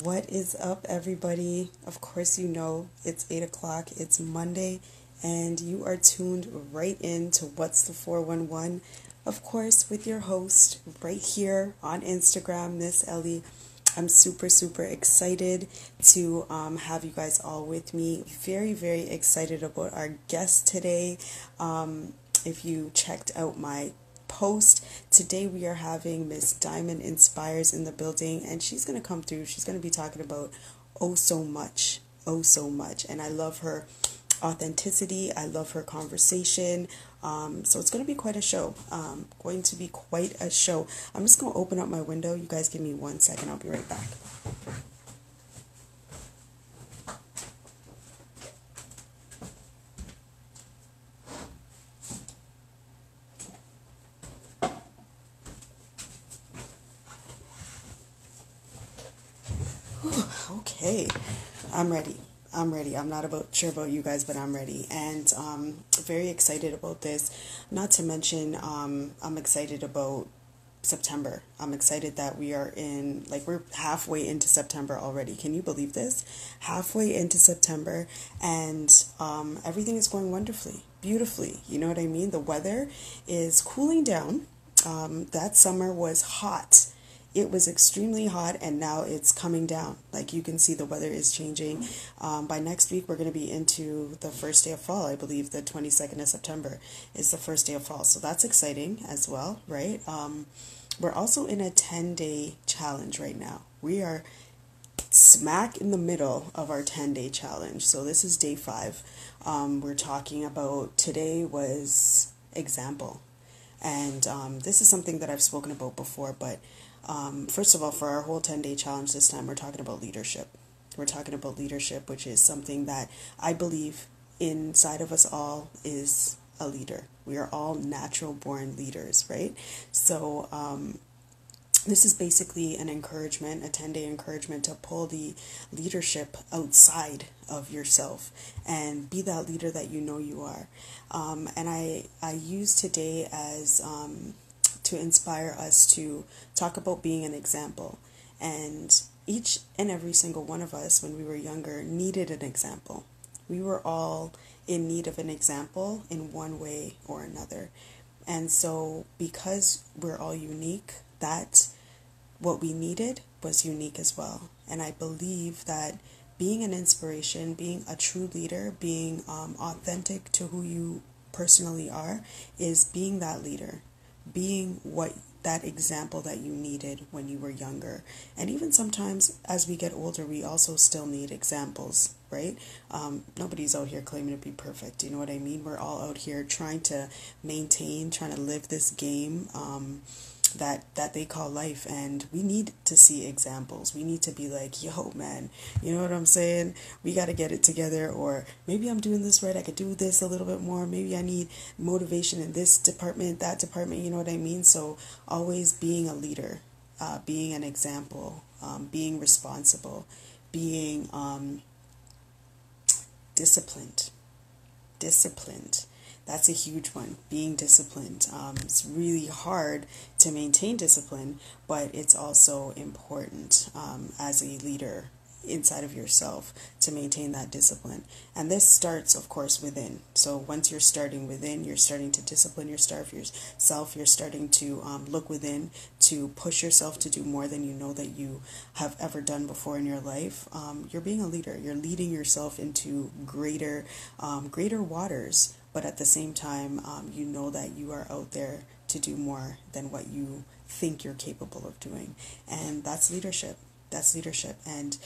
What is up, everybody? Of course, you know it's 8 o'clock, it's Monday, and you are tuned right in to What's the 411. Of course, with your host right here on Instagram, Miss Ellie. I'm super, super excited to have you guys all with me. Very, very excited about our guest today. If you checked out my post, today we are having Miss Diamond Inspires in the building, and she's going to come through. She's going to be talking about oh so much, oh so much. And I love her authenticity. I love her conversation. So it's going to be quite a show. Going to be quite a show. I'm just going to open up my window. You guys give me 1 second. I'll be right back. Okay, I'm ready. I'm ready. I'm not sure about you guys, but I'm ready, and very excited about this. Not to mention, I'm excited about September. I'm excited that we are we're halfway into September already. Can you believe this? Halfway into September, and everything is going wonderfully, beautifully. You know what I mean? The weather is cooling down. That summer was hot. It was extremely hot, and now it's coming down. Like, you can see, the weather is changing. By next week, we're going to be into the first day of fall. I believe the 22nd of September is the first day of fall. So that's exciting as well, right? We're also in a 10-day challenge right now. We are smack in the middle of our 10-day challenge. So this is day 5. We're talking about, today was example. And this is something that I've spoken about before, but first of all, for our whole 10-day challenge this time, we're talking about leadership. We're talking about leadership, which is something that I believe inside of us all is a leader. We are all natural born leaders, right? So this is basically an encouragement, a 10-day encouragement to pull the leadership outside of yourself and be that leader that you know you are. And I use today as to inspire us to talk about being an example. And each and every single one of us, when we were younger, needed an example. We were all in need of an example in one way or another. And so, because we're all unique, that what we needed was unique as well. And I believe that being an inspiration, being a true leader, being authentic to who you personally are, is being that leader, being what that example that you needed when you were younger. And even sometimes as we get older, we also still need examples, right? Nobody's out here claiming to be perfect. You know what I mean? We're all out here trying to maintain, trying to live this game that they call life, and we need to see examples. We need to be like, yo, man, you know what I'm saying? We got to get it together. Or maybe I'm doing this right, I could do this a little bit more. Maybe I need motivation in this department, that department. You know what I mean? So always being a leader, being an example, being responsible, being disciplined. That's a huge one. Being disciplined. It's really hard to maintain discipline, but it's also important as a leader inside of yourself to maintain that discipline. And this starts, of course, within. So once you're starting within, you're starting to discipline yourself. You're starting to look within, to push yourself to do more than you know that you have ever done before in your life. You're being a leader. You're leading yourself into greater waters. But at the same time, you know that you are out there to do more than what you think you're capable of doing. And that's leadership. That's leadership. And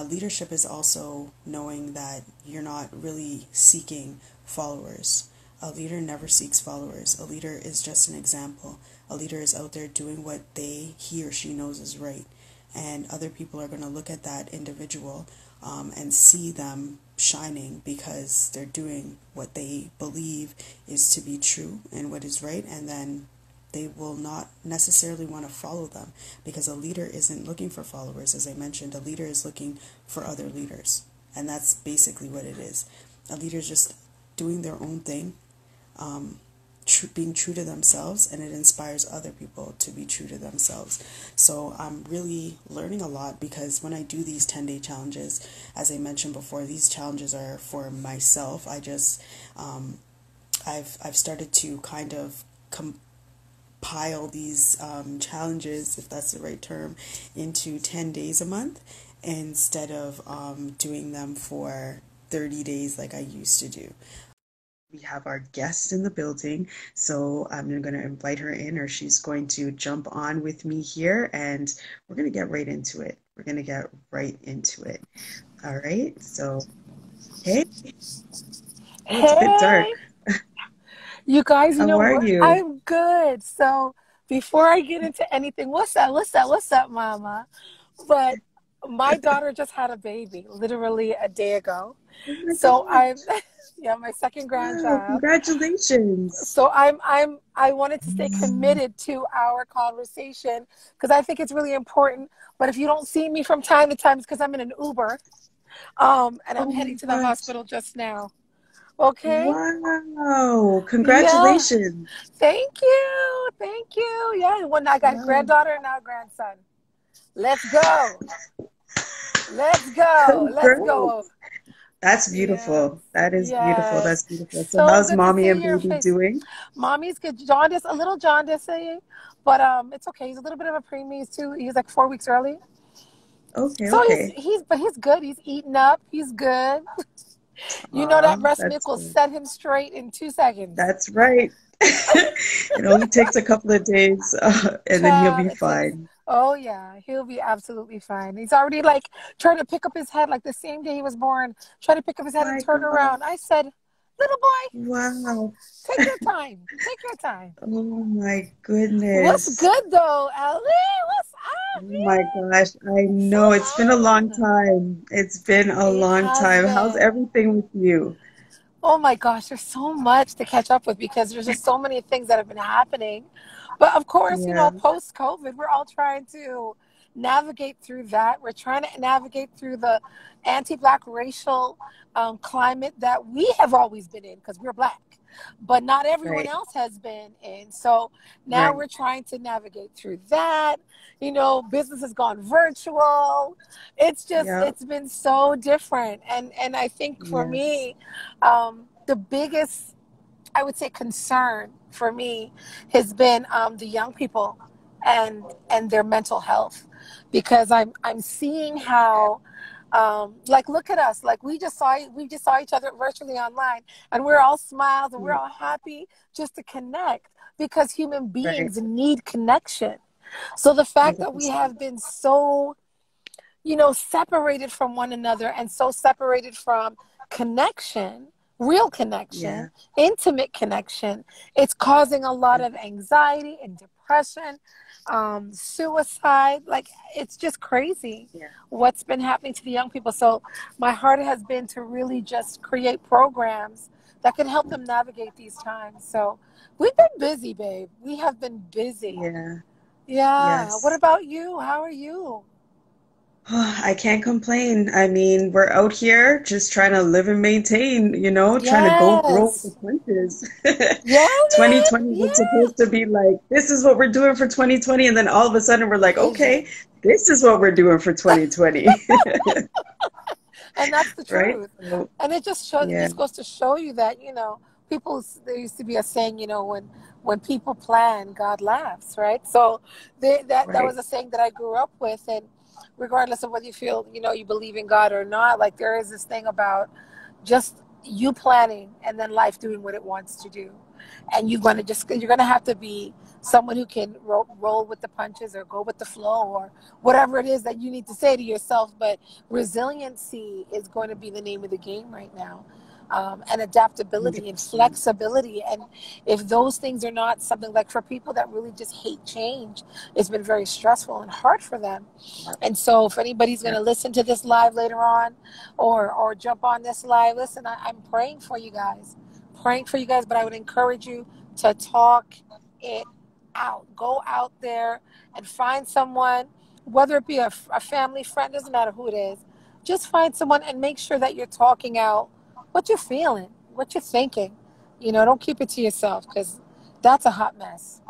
leadership is also knowing that you're not really seeking followers. A leader never seeks followers. A leader is just an example. A leader is out there doing what he or she knows is right. And other people are going to look at that individual and see them shining because they're doing what they believe is to be true and what is right, and then they will not necessarily want to follow them, because a leader isn't looking for followers. As I mentioned, a leader is looking for other leaders, and that's basically what it is. A leader is just doing their own thing, being true to themselves, and it inspires other people to be true to themselves. So I'm really learning a lot, because when I do these 10-day challenges, as I mentioned before, these challenges are for myself. I've started to kind of compile these challenges, if that's the right term, into 10 days a month, instead of doing them for 30 days like I used to do. We have our guest in the building, so I'm going to invite her in, or she's going to jump on with me here, and we're going to get right into it. We're going to get right into it. All right. So, hey, oh, it's a bit dark. Hey, you guys, you How know are what? you? I'm good. So before I get into anything, what's up? What's up? What's up, mama? But my daughter just had a baby literally a day ago. Oh my So I'm, gosh. yeah, my second Wow, grandchild. congratulations. So I wanted to stay committed to our conversation because I think it's really important. But if you don't see me from time to time, it's because I'm in an Uber, and I'm Oh my heading to the gosh. hospital just now. Okay? Wow. Yeah. Congratulations. Thank you. Thank you. Yeah. When I got Wow. granddaughter and now grandson. Let's go. Let's go. Let's go. Congrats. That's Yes. beautiful. That is beautiful. Yes. That's beautiful. So So how's good to mommy see and your baby face. doing? Mommy's good. Jaundice, a little jaundice, but it's okay. He's a little bit of a preemie. He's like 4 weeks early. Okay, So okay. he's good. He's eating up. He's good. You know that Aw, breast milk that's will good. set him straight in 2 seconds. That's right. It only takes a couple of days, and then he'll Child, be it takes. fine. Oh yeah, he'll be absolutely fine. He's already like trying to pick up his head, like the same day he was born, trying to pick up his head and My turn God. around. I said, "Little boy, Wow. take your time. Take your time." Oh my What's goodness. good though, Ellie? What's Oh up, my man? gosh. I So know it's been a long long. time. It's been a It long has time. How's been. everything with you? Oh my gosh, there's so much to catch up with because there's just so many things that have been happening. But of course, Yeah, post COVID, we're all trying to navigate through that. We're trying to navigate through the anti Black racial climate that we have always been in because we're Black, but not everyone right, else has been in. So now right. we're trying to navigate through that. Business has gone virtual. Yeah, It's been so different. And I think for yeah, me, the biggest, I would say, concern for me has been the young people and their mental health, because I'm seeing how, like, look at us, like we just saw each other virtually online, and we're all smiles and we're yeah, all happy just to connect, because human right. beings need connection. So the fact that we 100%. have been so, separated from one another and so separated from connection, real Yeah, connection, intimate connection, it's causing a lot yeah, of anxiety and depression, suicide. Like, it's just crazy yeah, what's been happening to the young people. So, my heart has been to really just create programs that can help them navigate these times. So, we've been busy, babe. We have been busy. yeah, Yeah. What yes. about you? How are you? I can't complain. I mean, we're out here just trying to live and maintain, trying to go grow with the Yes. punches. Yeah, man. 2020 was Yeah. supposed to be like, this is what we're doing for 2020. And then all of a sudden we're like, okay, Vision. this is what we're doing for 2020. And that's the Right? truth. So, And it yeah, just goes to show you that, people, there used to be a saying, when people plan, God laughs, right? So that right. was a saying that I grew up with. And regardless of whether you feel, you believe in God or not, like, there is this thing about just you planning and then life doing what it wants to do. And you're going to have to be someone who can roll with the punches or go with the flow or whatever it is that you need to say to yourself. But resiliency is going to be the name of the game right now. And adaptability and 100%. flexibility. And if those things are not something, like, for people that really just hate change, it's been very stressful and hard for them. Yeah, And so if anybody's going yeah, to listen to this live later on, or jump on this live, listen, I'm praying for you guys. Praying for you guys, but I would encourage you to talk it out. Go out there and find someone, whether it be a family friend, doesn't matter who it is. Just find someone and make sure that you're talking out what you're feeling, what you're thinking. Don't keep it to yourself, because That's a hot mess.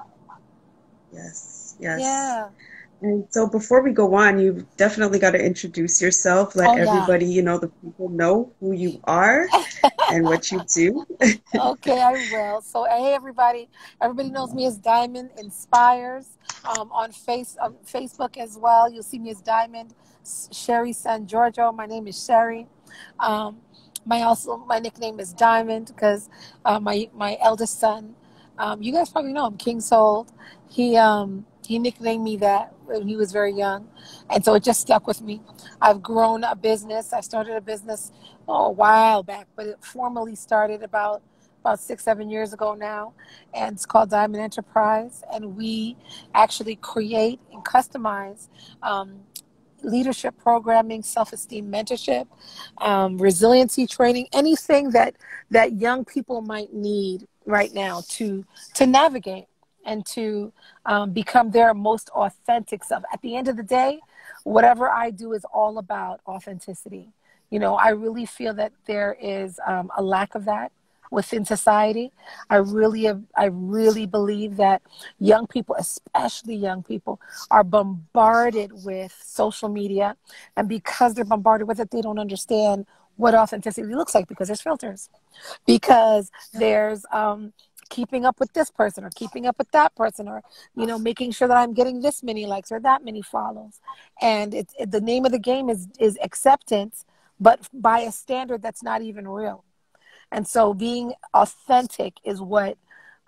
Yes, yes. Yeah. And so before we go on, you've definitely got to introduce yourself. Let Oh yeah. everybody, the people know who you are and what you do. Okay, I will. So, hey, everybody. Everybody knows me as Diamond Inspires on Facebook as well. You'll see me as Diamond Sherri San Giorgio. My name is Sherri. Um, my nickname is Diamond because my eldest son, you guys probably know him, King Sold. He nicknamed me that when he was very young, and so it just stuck with me. I've grown a business. I started a business a while back, but it formally started about 6, 7 years ago now, and it's called Diamond Enterprise. And we actually create and customize um, leadership programming, self-esteem mentorship, resiliency training, anything that young people might need right now to navigate and to become their most authentic self. At the end of the day, whatever I do is all about authenticity. I really feel that there is a lack of that within society. I really believe that young people, especially young people, are bombarded with social media, and because they're bombarded with it, they don't understand what authenticity looks like because there's filters, because there's keeping up with this person or keeping up with that person, or making sure that I'm getting this many likes or that many follows. And the name of the game is acceptance, but by a standard that's not even real. And so being authentic is what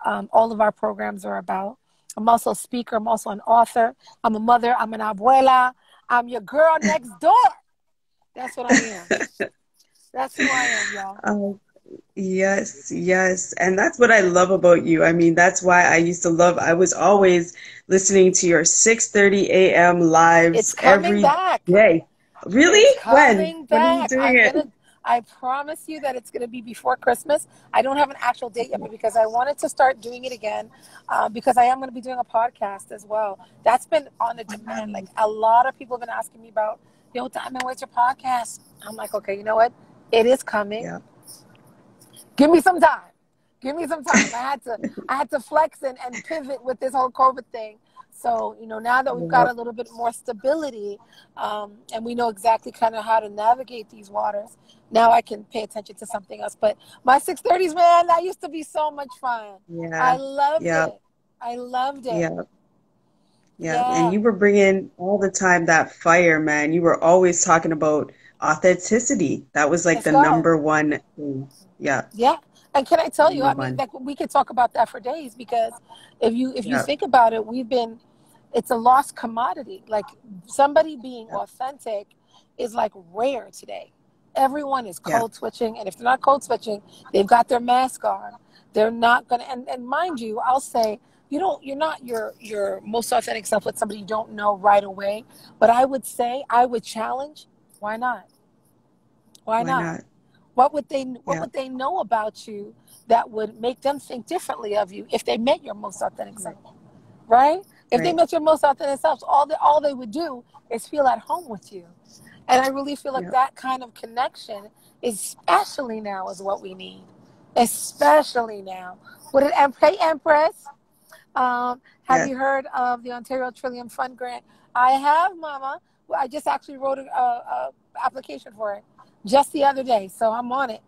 all of our programs are about. I'm also a speaker. I'm also an author. I'm a mother. I'm an abuela. I'm your girl next door. That's what I am. That's who I am, y'all. Oh, yes, yes. And that's what I love about you. I mean, that's why I was always listening to your 6:30 a.m. lives It's coming every back. day. Really? It's When? coming When are you back. doing it? I promise you that it's gonna be before Christmas. I don't have an actual date yet, but because I wanted to start doing it again, because I am gonna be doing a podcast as well. That's been on a demand. Like, Wow. a lot of people have been asking me about, Diamond, where's your podcast? I'm like, okay, you know what? It is coming. Yeah. Give me some time. Give me some time. I had to flex and pivot with this whole COVID thing. So, now that we've got Yeah. a little bit more stability, and we know exactly kind of how to navigate these waters, now I can pay attention to something else. But my 6:30s, man, that used to be so much fun. I Yeah. loved Yeah. it. I loved it. Yeah. Yeah, and Yeah. you were bringing all the time that fire, man. You were always talking about authenticity. That was like Let's the go. number one thing. Yeah, Yeah. And can I tell you, number I mean, one. like, we could talk about that for days, because if you Yeah, think about it, it's a lost commodity. Like, somebody being yeah, authentic is like rare today. Everyone is yeah, code switching, and if they're not code switching, they've got their mask on. They're not gonna. And mind you, I'll say, you're not your most authentic self with somebody you don't know right away. But I would say, I would challenge. Why not? Why why not? not? What Yeah, would they know about you that would make them think differently of you if they met your most authentic right, self, right? If they right. met your most authentic self, all they would do is feel at home with you. And I really feel like Yeah. that kind of connection, especially now, is what we need. Especially now. Hey, Empress, have Yeah. you heard of the Ontario Trillium Fund grant? I have, Mama. Well, I just actually wrote a application for it just the other day, so I'm on it.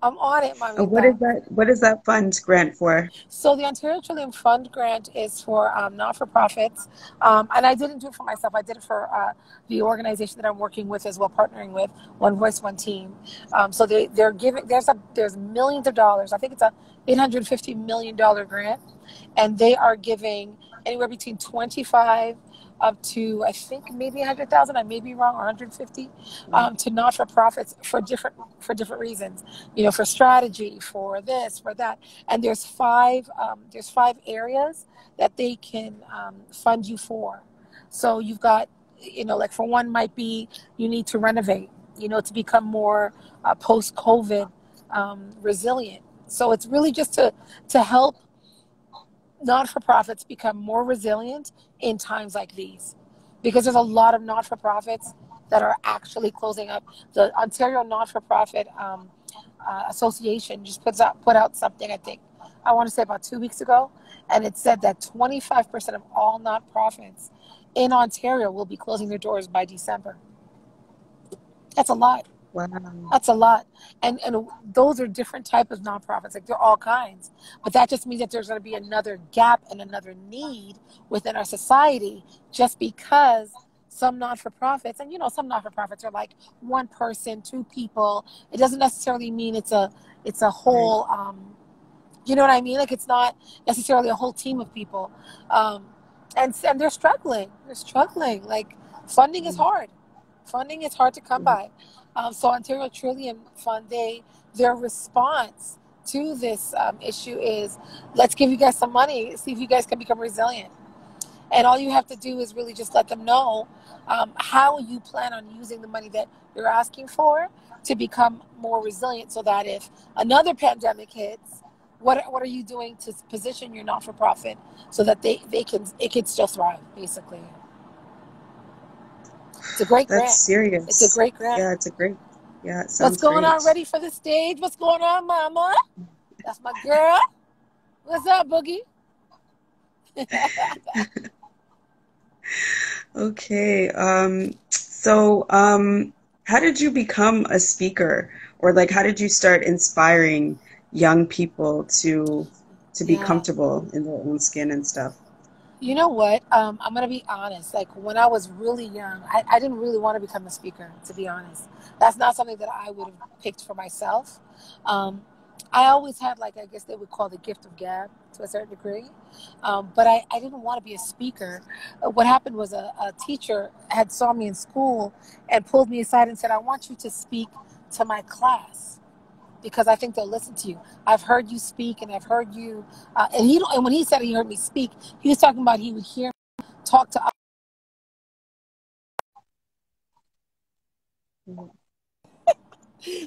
I'm on it, And what is Mamita. that? What is that fund grant for? So the Ontario Trillium Fund grant is for not-for-profits, and I didn't do it for myself. I did it for the organization that I'm working with as well, partnering with One Voice, One Team. So they're giving there's millions of dollars. I think it's a $850 million grant, and they are giving anywhere between 25 up to, I think, maybe 100,000. I may be wrong, or 150, Wow. to not-for-profits for different reasons. For strategy, for this, for that. And there's five areas that they can fund you for. So you've got, like, for one, might be you need to renovate, to become more post COVID resilient. So it's really just to help not-for-profits become more resilient in times like these, because there's a lot of not-for-profits that are actually closing up. The Ontario Not-for-Profit Association just put out something, I think, I want to say about 2 weeks ago, and it said that 25% of all nonprofits in Ontario will be closing their doors by December. That's a lot. Wow. That's a lot. And those are different types of nonprofits. Like they're all kinds. But that just means that there's going to be another gap and another need within our society just because some not-for-profits, and some not-for-profits are like one person, two people. It doesn't necessarily mean it's a Right. whole you know what I mean? Like it's not necessarily a whole team of people. Um and they're struggling. They're struggling. Like funding is Mm, hard. Funding is hard to come mm, by. So Ontario Trillium Fund, their response to this issue is, let's give you guys some money, see if you guys can become resilient. And all you have to do is really just let them know how you plan on using the money that you're asking for to become more resilient, so that if another pandemic hits, what are you doing to position your not for profit so that it can still thrive? Basically, it's a great that's grant. It's a serious. great grant. Yeah, it's a great. Yeah, it What's sounds going great. on? Ready for the stage? What's going on, Mama? That's my girl. What's up, Boogie? Okay. How did you become a speaker, or like, how did you start inspiring young people to be Yeah. comfortable in their own skin and stuff? You know what? I'm gonna be honest. Like when I was really young, I didn't really want to become a speaker. To be honest, that's not something that I would have picked for myself. Um, I always had, like, I guess they would call the gift of gab to a certain degree, but I didn't want to be a speaker. What happened was a teacher had saw me in school and pulled me aside and said, "I want you to speak to my class, because I think they'll listen to you. I've heard you speak, and I've heard you." And when he said he heard me speak, he was talking about he would hear me talk to. Mhm.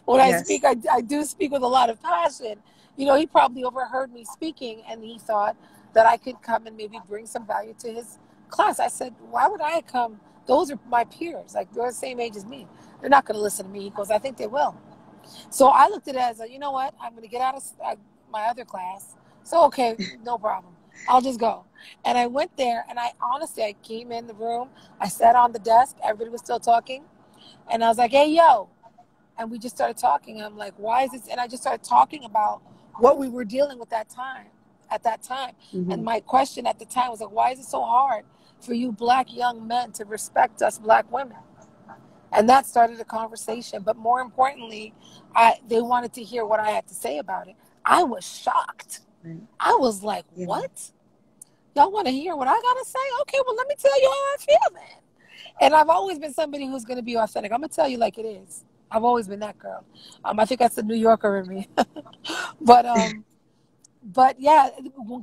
When I speak, Yes. I do speak with a lot of passion. He probably overheard me speaking, and he thought that I could come and maybe bring some value to his class. I said, "Why would I come? Those are my peers. Like they're the same age as me. They're not going to listen to me." He goes, "I think they will." So I looked at it as, you know what? I'm going to get out of my other class. So, okay, no problem. I'll just go. And I went there, and I came in the room. I sat on the desk. Everybody was still talking. And I was like, "Hey, yo." And we just started talking. I'm like, "Why is this?" And I just started talking about what we were dealing with at that time. And Hmm. my question at the time was like, "Why is it so hard for you black young men to respect us black women?" And that started a conversation. But more importantly, they wanted to hear what I had to say about it. I was shocked. Right. I was like, Yeah. "What? Y'all want to hear what I gotta say? Okay, well, let me tell you how I feel then." And I've always been somebody who's going to be authentic. I'm gonna tell you like it is. I've always been that girl. I think that's the New Yorker in me. but yeah,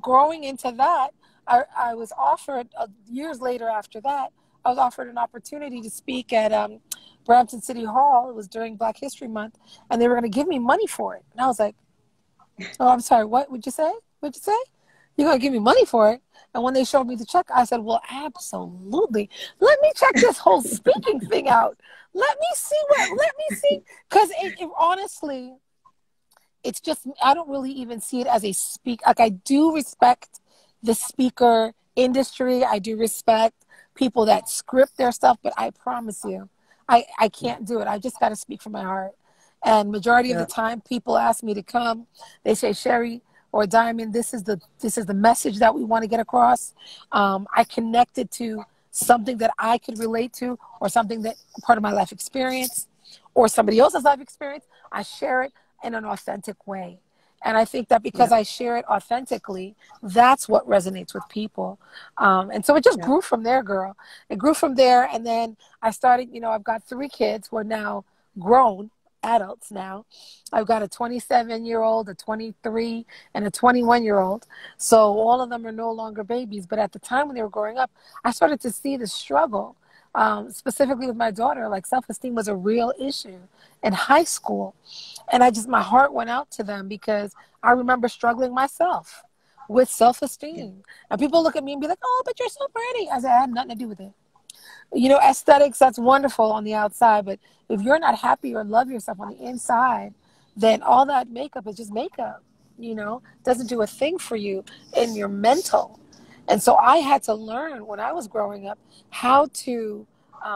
growing into that, I was offered years later after that. I was offered an opportunity to speak at Brampton City Hall. It was during Black History Month, and they were going to give me money for it. And I was like, "Oh, I'm sorry. What would you say? What'd you say? You're going to give me money for it?" And when they showed me the check, I said, "Well, absolutely. Let me check this whole speaking thing out. Let me see." Because it honestly, it's just, I don't really even see it as a speak. Like, I do respect the speaker industry. I do respect people that script their stuff, but I promise you, I can't do it. I just got to speak from my heart. And majority of the Yeah. time, people ask me to come. They say, "Sherri or Diamond, this is the message that we want to get across." I connected to something that I could relate to, or something that part of my life experience, or somebody else's life experience. I share it in an authentic way. And I think that because Yeah. I share it authentically, that's what resonates with people. And so it just Yeah. grew from there, girl. It grew from there. And then I started, I've got 3 kids who are now grown adults now. I've got a 27-year-old, a 23, and a 21-year-old. So all of them are no longer babies. But at the time when they were growing up, I started to see the struggle. Specifically with my daughter, like self-esteem was a real issue in high school. And my heart went out to them, because I remember struggling myself with Yeah. self-esteem. And people look at me and be like, "Oh, but you're so pretty." I said, "I had nothing to do with it." Aesthetics, that's wonderful on the outside, but if you're not happy or love yourself on the inside, then all that makeup is just makeup. doesn't do a thing for you in your mental. And so I had to learn when I was growing up how to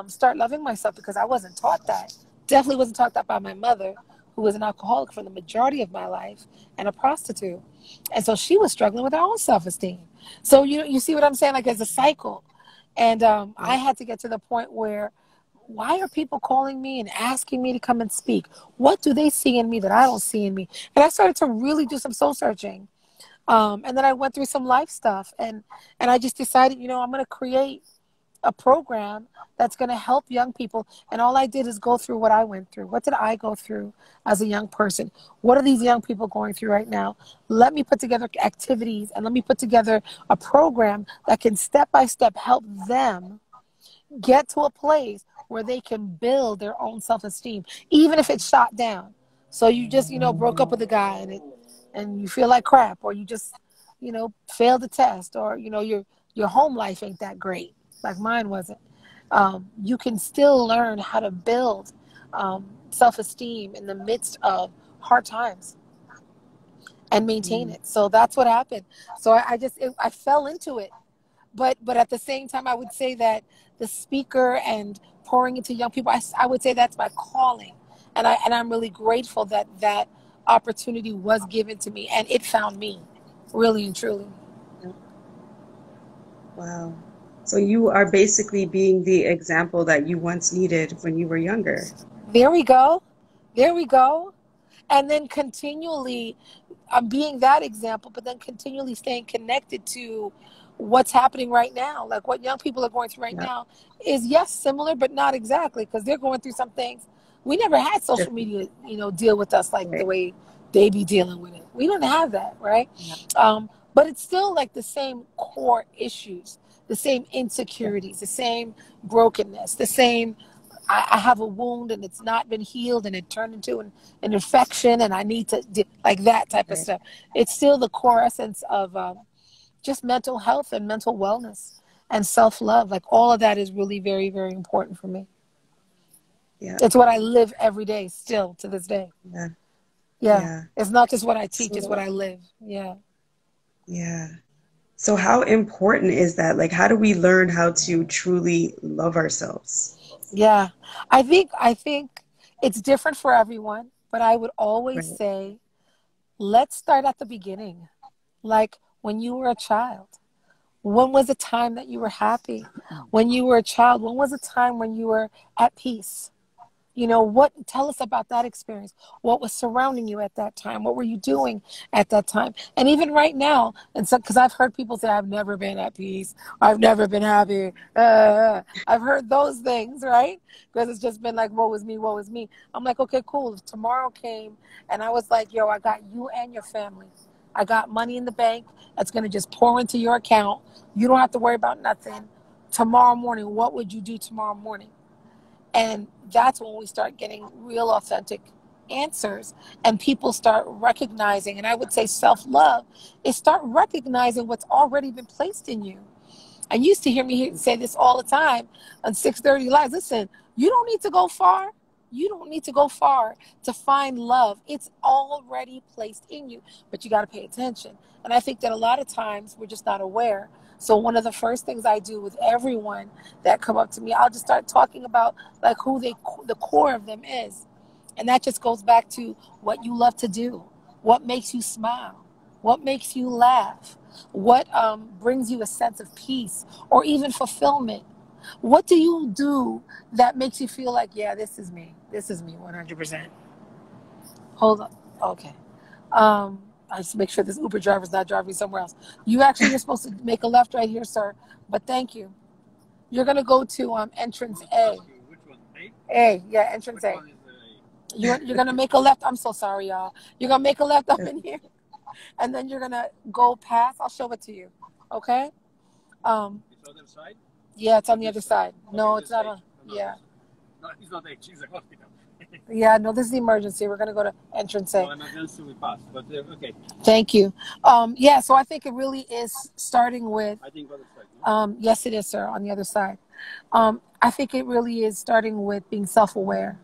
start loving myself, because I wasn't taught that. Definitely wasn't taught that by my mother, who was an alcoholic for the majority of my life and a prostitute. And so she was struggling with her own self-esteem. So you see what I'm saying? Like, there's a cycle. And I Right. had to get to the point where, why are people calling me and asking me to come and speak? What do they see in me that I don't see in me? And I started to really do some soul searching. And then I went through some life stuff, and I just decided, I'm going to create a program that's going to help young people. And all I did is go through what I went through. What did I go through as a young person? What are these young people going through right now? Let me put together activities, and let me put together a program that can step by step help them get to a place where they can build their own self-esteem, even if it's shot down. So you just, broke up with a guy, and you feel like crap, or you just, failed the test, or, your home life ain't that great, like mine wasn't. You can still learn how to build self-esteem in the midst of hard times and maintain Mm. it. So that's what happened. So I fell into it. But at the same time, I would say that the speaker and pouring into young people, I would say that's my calling. And I'm really grateful that that opportunity was given to me, and it found me, really and truly. Wow. So you are basically being the example that you once needed when you were younger. There we go. There we go. And then continually, I'm being that example, but then continually staying connected to what's happening right now. Like, what young people are going through right Yeah. now is, yes, similar, but not exactly, because they're going through some things. We never had social Different. media, deal with us like the Right. way they be dealing with it. We don't have that, right? Yeah. But it's still like the same core issues, the same Yeah. insecurities, the same brokenness, the same, I have a wound and it's not been healed, and it turned into an infection, and I need to, like that type of Right. stuff. It's still the core essence of just mental health and mental wellness and self-love. Like, all of that is really very, very important for me. Yeah. It's what I live every day, still to this day. Yeah. Yeah. Yeah. It's not just what I teach, it's what So, I live. Yeah. yeah. So how important is that? Like, how do we learn how to truly love ourselves? Yeah. I think it's different for everyone, but I would always Right. say, let's start at the beginning. Like, when you were a child. When was a time that you were happy? When you were a child, when was a time when you were at peace? Tell us about that experience. What was surrounding you at that time? What were you doing at that time? And even right now, and so, because I've heard people say, I've never been at peace, I've never been happy. I've heard those things, right? Because it's just been like, woe is me, woe is me. I'm like, okay, cool. If tomorrow came and I was like, yo, I got you and your family, I got money in the bank that's going to just pour into your account. You don't have to worry about nothing. Tomorrow morning, what would you do tomorrow morning? And that's when we start getting real authentic answers, and people start recognizing, and I would say self-love is start recognizing what's already been placed in you. And you used to hear me say this all the time on 6:30 Lives. Listen, you don't need to go far. You don't need to go far to find love. It's already placed in you, but you got to pay attention. And I think that a lot of times we're just not aware. So one of the first things I do with everyone that come up to me, I'll just start talking about like who the core of them is. And that just goes back to what you love to do, what makes you smile, what makes you laugh, what brings you a sense of peace or even fulfillment. What do you do that makes you feel like, yeah, this is me. This is me 100%. Hold on. Okay. I just make sure this Uber driver is not driving somewhere else. You're supposed to make a left right here, sir. But thank you. You're going to go to entrance A. A, yeah, entrance A. You're going to make a left. I'm so sorry, y'all. You're going to make a left up in here, and then you're going to go past. I'll show it to you. Okay? Um, yeah, it's on the other side. No, it's not on. Yeah. Yeah, no, this is the emergency. We're going to go to entrance A. Thank you. Yeah, so I think it really is starting with, yes, it is, sir, on the other side. I think it really is starting with being self-aware.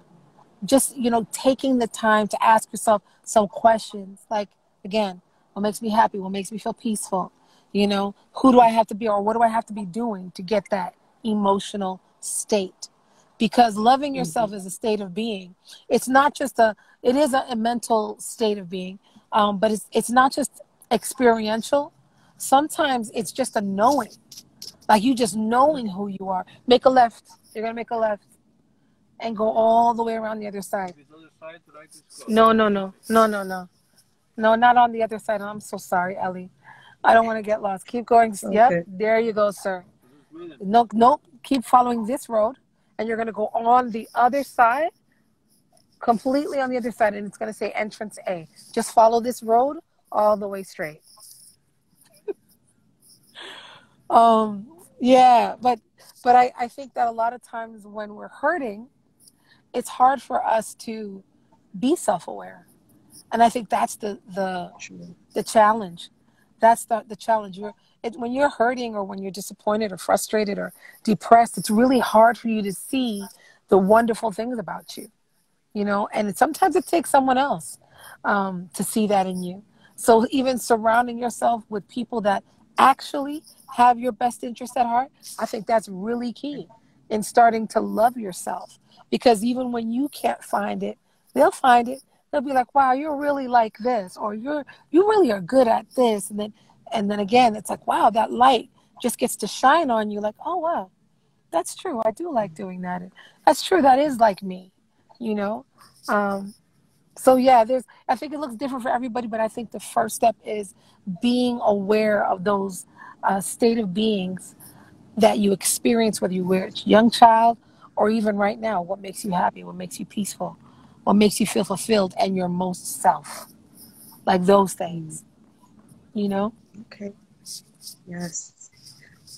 Just, taking the time to ask yourself some questions. Like, again, what makes me happy, what makes me feel peaceful. You know, who do I have to be, or what do I have to be doing to get that emotional state? Because loving yourself is a state of being. It's not just it is a mental state of being, but it's not just experiential. Sometimes it's just a knowing, like you just knowing who you are. Make a left. You're going to make a left and go all the way around the other side. No, no, no, no, no, no. No, not on the other side. I'm so sorry, Ellie. I don't want to get lost. Keep going. Yep, Okay. there you go, sir. No, nope. Keep following this road, and you're going to go on the other side, completely on the other side, and it's going to say entrance A. Just follow this road all the way straight. Yeah, but I think that a lot of times when we're hurting, it's hard for us to be self-aware. And I think that's the challenge. That's the challenge. When you're hurting, or when you're disappointed or frustrated or depressed, it's really hard for you to see the wonderful things about you, you know, and sometimes it takes someone else to see that in you. So even surrounding yourself with people that actually have your best interest at heart, I think that's really key in starting to love yourself. Because even when you can't find it, they'll find it. They'll be like, wow, you're really like this, or you really are good at this. And then again, it's like, wow, that light just gets to shine on you, like, oh wow, that's true. I do like doing that. That's true. That is like me, you know? So yeah, I think it looks different for everybody, but I think the first step is being aware of those state of beings that you experience, whether you were a young child or even right now. What makes you happy? What makes you peaceful? What makes you feel fulfilled and your most self? Like those things, you know? Okay. Yes.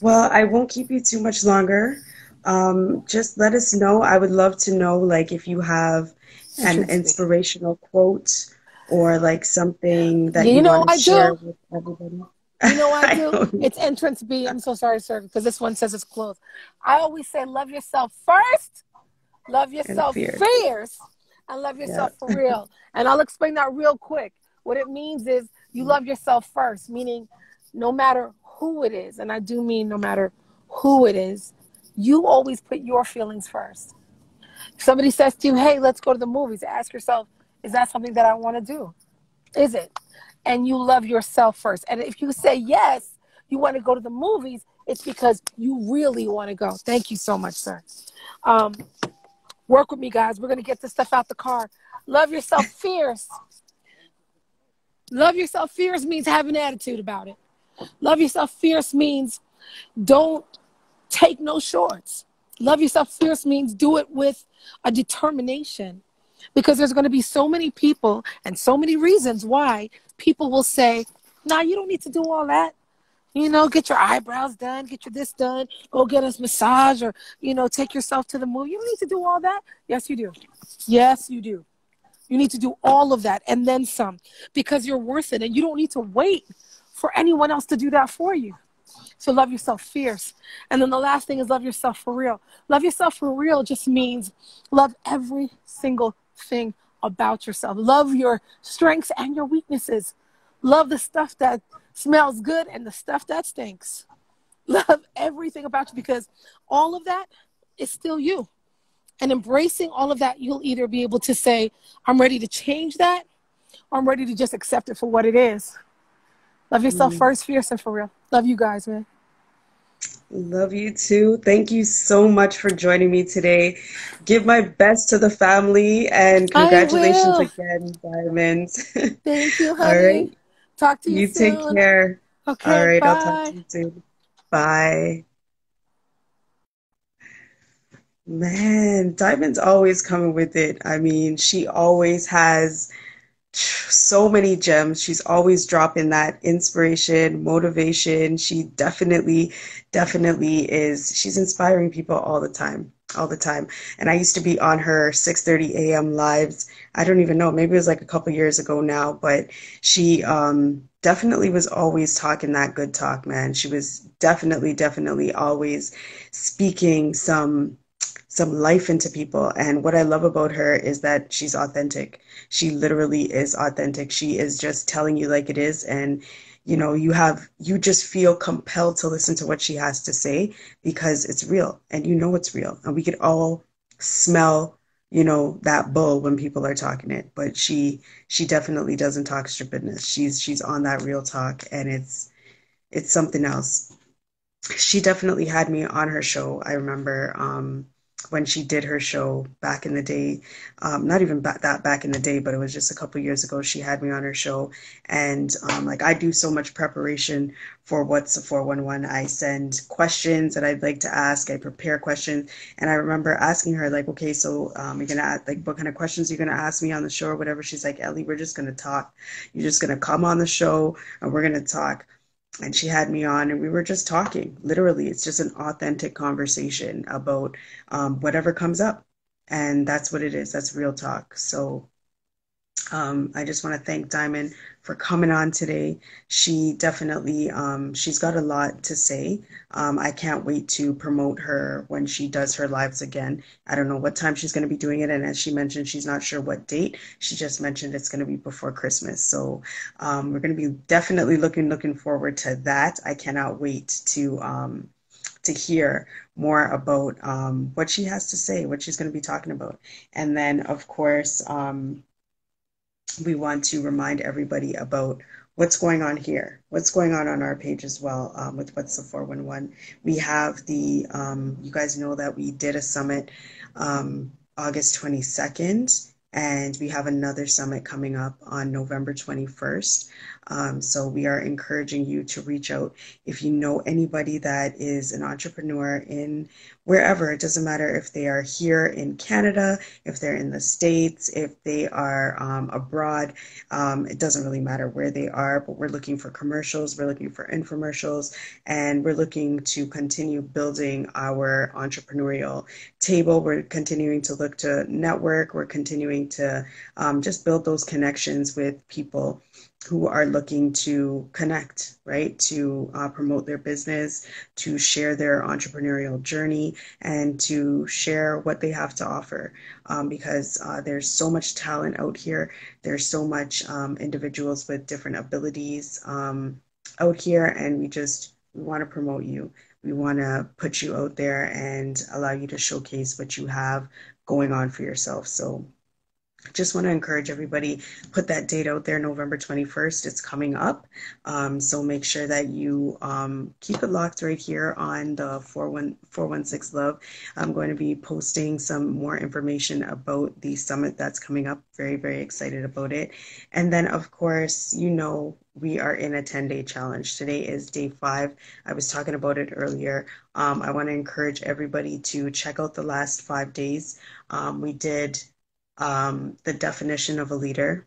Well, I won't keep you too much longer. Just let us know. I would love to know, like, if you have an Interesting. inspirational quote or like something that Yeah, you you know want to I share do. with everybody. You know I I do. don't It's entrance B. I'm so sorry, sir, because this one says it's closed. I always say love yourself first, love and yourself fear. fierce, and love Yeah. yourself for real. And I'll explain that real quick. What it means is you love yourself first, meaning no matter who it is, and I do mean no matter who it is, you always put your feelings first. If somebody says to you, hey, let's go to the movies, ask yourself, is that something that I want to do? Is it? And you love yourself first. And if you say yes, you want to go to the movies, it's because you really want to go. Thank you so much, sir. Um, Work with me, guys. We're going to get this stuff out the car. Love yourself fierce. Love yourself fierce means have an attitude about it. Love yourself fierce means don't take no shorts. Love yourself fierce means do it with a determination. Because there's going to be so many people and so many reasons why people will say, nah, you don't need to do all that. You know, get your eyebrows done, get your this done, go get a massage, or, you know, take yourself to the movie. You don't need to do all that. Yes, you do. Yes, you do. You need to do all of that and then some, because you're worth it, and you don't need to wait for anyone else to do that for you. So love yourself fierce. And then the last thing is love yourself for real. Love yourself for real just means love every single thing about yourself. Love your strengths and your weaknesses. Love the stuff that smells good and the stuff that stinks. Love everything about you, because all of that is still you. And embracing all of that, you'll either be able to say, I'm ready to change that, or I'm ready to just accept it for what it is. Love yourself Mm. first, fierce and for real. Love you guys, man. Love you too. Thank you so much for joining me today. Give my best to the family and I congratulations will. again, Diamond. Thank you, All right. honey. Talk to you You take soon. care. All Okay, right. I'll talk to bye. you soon. Bye. Man, Diamond's always coming with it. I mean, she always has so many gems. She's always dropping that inspiration, motivation. She definitely is. She's inspiring people all the time, all the time. And I used to be on her 6:30 a.m. lives. I don't even know, maybe it was like a couple years ago now, but she definitely was always talking that good talk, man. She was definitely always speaking some life into people. And what I love about her is that she's authentic. She literally is authentic. She is just telling you like it is. And, you just feel compelled to listen to what she has to say because it's real and it's real. And we could all smell, that bull when people are talking it. But she definitely doesn't talk stupidness. She's on that real talk, and it's something else. She definitely had me on her show. I remember when she did her show back in the day, not even that back in the day, but it was just a couple years ago. She had me on her show, and like I do so much preparation for what's a 411. I send questions that I'd like to ask. I prepare questions, and I remember asking her like, okay, so you're gonna ask, like, what kind of questions you're gonna ask me on the show or whatever. She's like, Ellie, we're just gonna talk. You're just gonna come on the show, and we're gonna talk. And she had me on and we were just talking. Literally, it's just an authentic conversation about whatever comes up. And that's what it is. That's real talk. So I just want to thank Diamond for coming on today. She definitely, she's got a lot to say. I can't wait to promote her when she does her lives again. I don't know what time she's going to be doing it. And as she mentioned, she's not sure what date. She just mentioned it's going to be before Christmas. So we're going to be definitely looking forward to that. I cannot wait to hear more about what she has to say, what she's going to be talking about. And then, of course, we want to remind everybody about what's going on here, what's going on our page as well with What's the 411. We have you guys know that we did a summit August 22nd, and we have another summit coming up on November 21st. So we are encouraging you to reach out if you know anybody that is an entrepreneur in wherever. It doesn't matter if they are here in Canada, if they're in the States, if they are abroad. It doesn't really matter where they are, but we're looking for commercials, we're looking for infomercials, and we're looking to continue building our entrepreneurial table. We're continuing to look to network. We're continuing to just build those connections with people who are looking to connect, right? To promote their business, to share their entrepreneurial journey, and to share what they have to offer. Because there's so much talent out here. There's so much individuals with different abilities out here, and we want to promote you. We want to put you out there and allow you to showcase what you have going on for yourself. So just want to encourage everybody, put that date out there, November 21st. It's coming up. So make sure that you keep it locked right here on the 416 Love. I'm going to be posting some more information about the summit that's coming up. Very, very excited about it. And then, of course, we are in a 10-day challenge. Today is day 5. I was talking about it earlier. I want to encourage everybody to check out the last 5 days. We did the definition of a leader.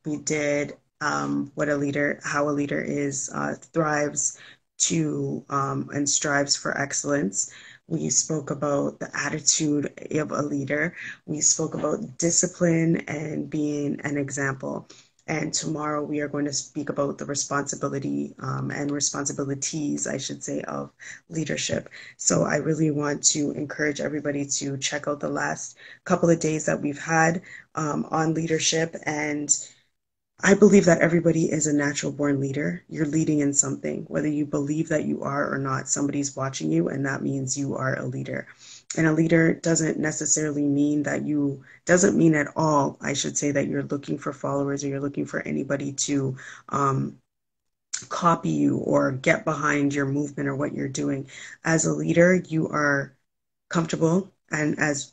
We did how a leader is thrives to and strives for excellence. We spoke about the attitude of a leader. We spoke about discipline and being an example. And tomorrow we are going to speak about the responsibility and responsibilities, I should say, of leadership. So I really want to encourage everybody to check out the last couple of days that we've had on leadership. And I believe that everybody is a natural born leader. You're leading in something, whether you believe that you are or not, somebody's watching you, and that means you are a leader. And a leader doesn't necessarily mean doesn't mean at all, I should say, that you're looking for followers or you're looking for anybody to copy you or get behind your movement or what you're doing. As a leader, you are comfortable. And as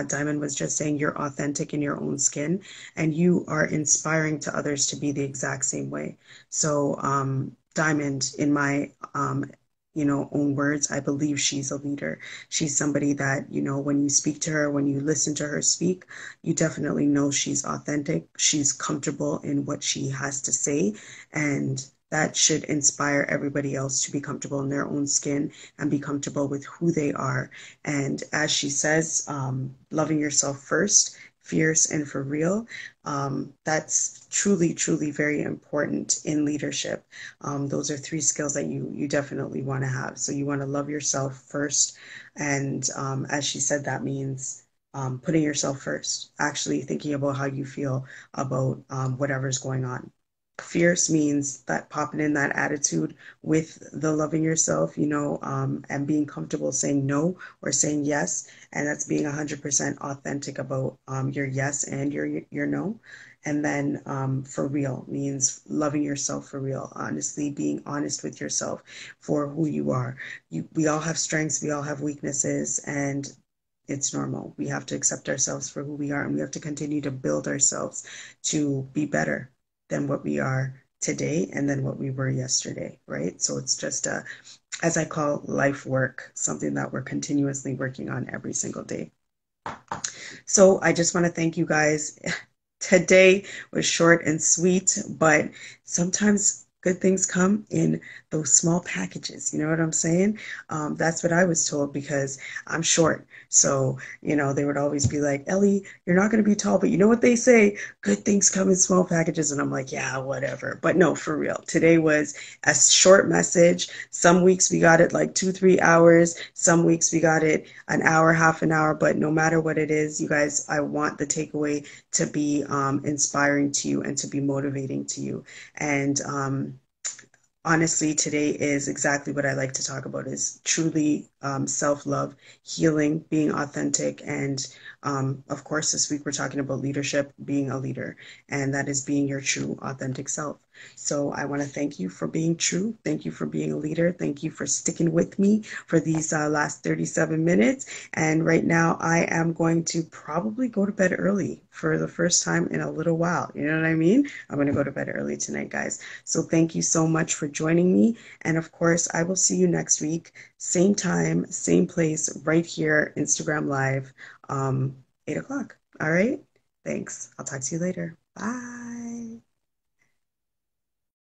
Diamond was just saying, you're authentic in your own skin, and you are inspiring to others to be the exact same way. So Diamond, in my own words, I believe she's a leader. She's somebody that when you speak to her, when you listen to her speak, you definitely know she's authentic. She's comfortable in what she has to say, and that should inspire everybody else to be comfortable in their own skin and be comfortable with who they are. And as she says, loving yourself first, fierce, and for real. That's truly, truly very important in leadership. Those are three skills that you definitely want to have. So you want to love yourself first. And as she said, that means putting yourself first, actually thinking about how you feel about whatever's going on. Fierce means that popping in that attitude with the loving yourself, and being comfortable saying no or saying yes, and that's being 100% authentic about your yes and your no. And then for real means loving yourself for real, honestly being honest with yourself for who you are. We all have strengths, we all have weaknesses, and it's normal. We have to accept ourselves for who we are, and we have to continue to build ourselves to be better than what we are today and than what we were yesterday, right? So it's just as I call life work, something that we're continuously working on every single day. So I just want to thank you guys. Today was short and sweet, but sometimes good things come in those small packages. You know what I'm saying? That's what I was told because I'm short. So, they would always be like, Ellie, you're not going to be tall, but you know what they say? Good things come in small packages. And I'm like, yeah, whatever. But no, for real. Today was a short message. Some weeks we got it like 2, 3 hours. Some weeks we got it an hour, half an hour. But no matter what it is, you guys, I want the takeaway to be inspiring to you and to be motivating to you. And honestly, today is exactly what I like to talk about is truly self-love, healing, being authentic, and of course, this week we're talking about leadership, being a leader, and that is being your true, authentic self. So I want to thank you for being true. Thank you for being a leader. Thank you for sticking with me for these last 37 minutes. And right now, I am going to probably go to bed early for the first time in a little while. You know what I mean? I'm going to go to bed early tonight, guys. So thank you so much for joining me. And of course, I will see you next week. Same time, same place, right here, Instagram Live, 8 o'clock. All right? Thanks. I'll talk to you later. Bye.